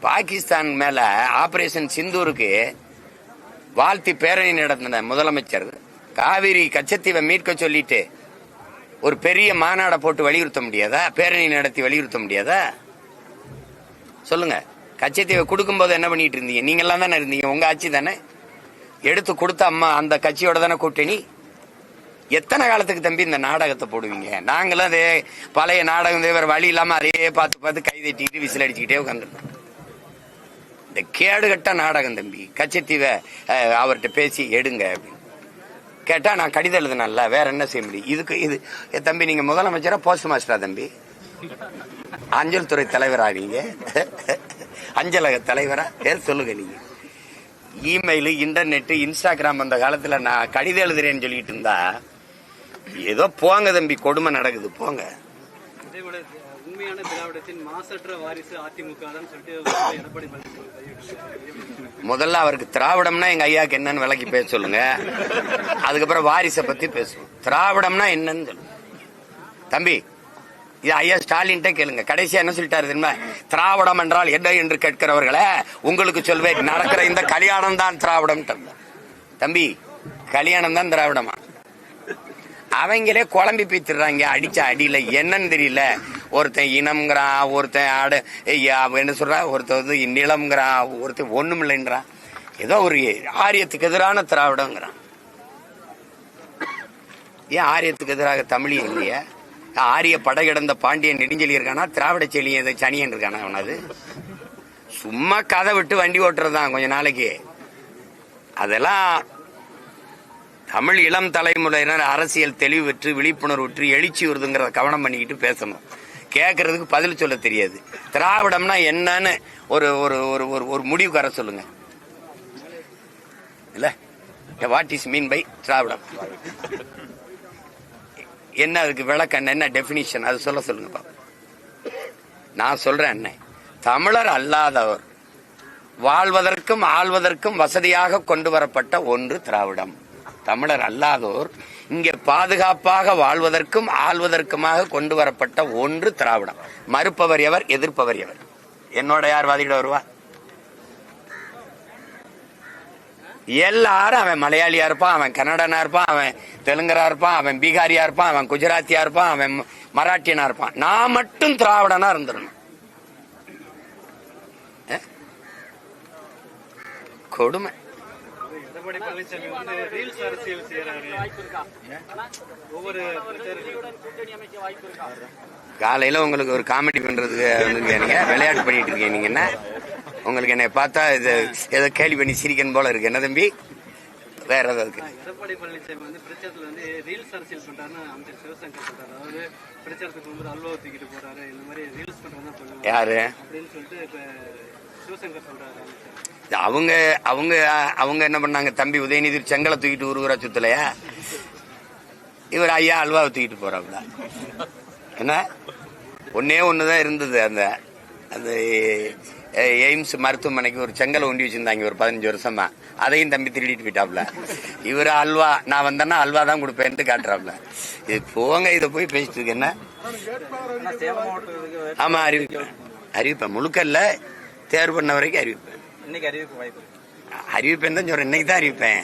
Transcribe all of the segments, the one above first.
பாகிஸ்தான் மேல ஆபரேஷன் சிந்தூருக்கு வாழ்த்தி பேரணி நடத்தின முதலமைச்சர் காவிரி கச்சத்தீவை மீட்க சொல்லிட்டு ஒரு பெரிய மாநாட போட்டு வலியுறுத்த முடியாதா? பேரணி நடத்தி வலியுறுத்த முடியாதா? சொல்லுங்க. கச்சத்தீவை கொடுக்கும் போது என்ன பண்ணிட்டு இருந்தீங்க? நீங்க எல்லாம் தானே இருந்தீங்க, உங்க ஆட்சி தானே. எடுத்து கொடுத்த அம்மா அந்த கட்சியோட தானே கூட்டணி. எத்தனை காலத்துக்கு தம்பி இந்த நாடகத்தை போடுவீங்க? நாங்களும் அதே பழைய நாடகம் வேற வழி இல்லாம அதையே பார்த்து பார்த்து கை தட்டிக்கிட்டு விசில் அடிச்சுக்கிட்டே உட்காந்துருக்கோம். இந்த கேடுகட்ட நாடகம் தம்பி. கச்சத்தீவை அவர்கிட்ட பேசி எடுங்க அப்படின்னு கேட்டா நான் கடிதம் எழுதுனல்ல, வேற என்ன செய்ய முடியும்? இதுக்கு இது தம்பி நீங்க முதலமைச்சரா போஸ்ட் மாஸ்டரா தம்பி? அஞ்சல் துறை தலைவரா நீங்க? அஞ்சலக தலைவரா? பேர் சொல்லுங்க. நீங்க இமெயில், இன்டர்நெட், இன்ஸ்டாகிராம் அந்த காலத்துல நான் கடிதம் எழுதுறேன்னு சொல்லிட்டு இருந்தா ஏதோ போங்க தம்பி, கொடுமை நடக்குது போங்க. உண்மையான திராவிடத்தின் மாசற்ற வாரிசு அதிமுக தான் சொல்லிட்டு எடப்பாடி முதல்ல அவருக்கு திராவிடம்னா எங்க ஐயாக்கு என்னன்னு விளக்கி பேச சொல்லுங்க. அதுக்கப்புறம் வாரிசை பத்தி பேசுவோம். திராவிடம்னா என்னன்னு சொல்லுங்க தம்பி. இது ஐயா ஸ்டாலின் கேளுங்க. கடைசியா என்ன சொல்லிட்டாரு தெரியுமா? திராவிடம் என்றால் என்ன என்று கேட்கிறவர்களே உங்களுக்கு சொல்வேன், நடக்கிற இந்த கல்யாணம் தான் திராவிடம். தம்பி கல்யாணம் தான் திராவிடமா? அவங்களே குழம்பி பீத்துறாங்க அடிச்ச அடியில. என்னன்னு தெரியல. ஒருத்தன் இனம்ங்கிறான், ஒருத்தன் என்ன சொல்றான், ஒருத்தன் நிலம்ங்கிறான், ஒருத்தன் ஒண்ணும் இல்லைன்றான். ஏதோ ஒரு ஆரியத்துக்கு எதிரான திராவிடங்கிறான். ஏன் ஆரியத்துக்கு எதிராக தமிழியம் இல்லையா? ஆரிய படை கிடந்த பாண்டியன் நெடுஞ்செலி இருக்கானா? திராவிட செலியன் சனியன் இருக்கானா? அவனது சும்மா கதை விட்டு வண்டி ஓட்டுறதுதான் கொஞ்ச நாளைக்கு. அதெல்லாம் தமிழ் இளம் தலைமுறையினர் அரசியல் தெளிவு பெற்று விழிப்புணர்வு பெற்று எழுச்சி வருதுங்கிறத கவனம் பண்ணிக்கிட்டு பேசணும். கேட்கறதுக்கு பதில் சொல்ல தெரியாது. திராவிடம்னா என்னன்னு ஒரு ஒரு ஒரு ஒரு முடிவுக்கு வர சொல்லுங்க. இல்ல வாட் இஸ் மீன் பை திராவிடம்? என்ன அதுக்கு விளக்கம், என்ன டெபினிஷன், அது சொல்ல சொல்லுங்க. நான் சொல்றேன் என்ன, தமிழர் அல்லாதவர் வாழ்வதற்கும் ஆள்வதற்கும் வசதியாக கொண்டு வரப்பட்ட ஒன்று திராவிடம். தமிழர் அல்லாதோர் இங்கே பாதுகாப்பாக வாழ்வதற்கும் ஆள்வதற்குமாக கொண்டு வரப்பட்ட ஒன்று திராவிடம். மறுப்பவர் எவர், எதிர்ப்பவர் எவர்? என்னோட யார் வாதிட வருவா? எல்லாரும் அவன் மலையாளியா இருப்பான், அவன் கன்னடனா இருப்பான், அவன் தெலுங்கரா இருப்பான், அவன் பீகாரியா இருப்பான், அவன் குஜராத்தியா இருப்பான், அவன் மராட்டியனா இருப்பான். நான் மட்டும் திராவிடனா இருந்துடணும். கொடுமை. காலையில உங்களுக்கு ஒரு காமெடி பண்றதுக்கு விளையாட்டு பண்ணிட்டு இருக்கீங்க. நீங்க என்ன, உங்களுக்கு என்னை பார்த்தா இது ஏதோ கேள்வி பண்ணி சிரிக்கணும் போல இருக்கு. என்ன தம்பி வேற ஏதாவது இருக்கு? எடப்பாடி பழனிசாமி வந்து பிரச்சாரத்துல வந்து ரீல்ஸ் அரசியல் பண்றாருன்னு அமைச்சர் சிவசங்கர் சொல்றாரு. அவரு பிரச்சாரத்துக்கு வந்து அல்வா தூக்கிட்டு போறாரு, இந்த மாதிரி ரீல்ஸ் பண்றதா சொல்லுவாங்க. யாரு அப்படின்னு சொல்லிட்டு இப்ப சிவசங்கர் சொல்றாரு. அவங்க அவங்க அவங்க என்ன பண்ணாங்க? தம்பி உதயநிதி செங்கலை தூக்கிட்டு ஊருவரா சுத்தலையா? இவர் ஐயா அல்வாவை தூக்கிட்டு போறாப்ல. என்ன ஒன்னே ஒண்ணுதான் இருந்தது. அந்த அந்த எய்ம்ஸ் மருத்துவமனைக்கு ஒரு செங்கலை ஒண்டி வச்சிருந்தாங்க ஒரு 15 வருஷமா. அதையும் தம்பி திருடிட்டு போயிட்டாப்ல. இவர் அல்வா, நான் வந்தேன்னா அல்வா தான் கொடுப்பேன்ட்டு காட்டுறாப்ல. இது போங்க, இதை போய் பேசிட்டு இருக்கு. என்ன ஆமா அறிவிப்பேன் முழுக்கல்ல, தேர்வு பண்ண வரைக்கும் அறிவிப்பேன். அறிவிப்பேன் தான் சொல்றேன், இன்னைக்கு தான் அறிவிப்பேன்.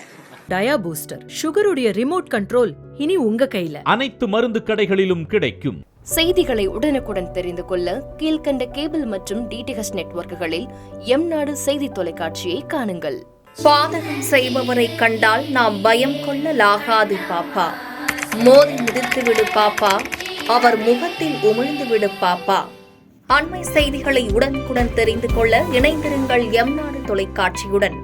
டயா பூஸ்டர் சுகருடைய ரிமோட் கண்ட்ரோல் இனி உங்க கையில. அனைத்து மருந்து கடைகளிலும் கிடைக்கும். செய்திகளை உடனுக்குடன் தெரிந்து கொள்ள கீழ்கண்ட கேபிள் மற்றும் டிடிஎச் நெட்வொர்க்குகளில் எம்நாடு செய்தி தொலைக்காட்சியை காணுங்கள். பாதகம் செய்பவரை கண்டால் நாம் பயம் கொள்ளலாகாது பாப்பா. மோதி மிதித்து விடு பாப்பா, அவர் முகத்தில் உமிழ்ந்து விடு பாப்பா. அண்மை செய்திகளை உடனுக்குடன் தெரிந்து கொள்ள இணைந்திருங்கள் எம்நாடு தொலைக்காட்சியுடன்.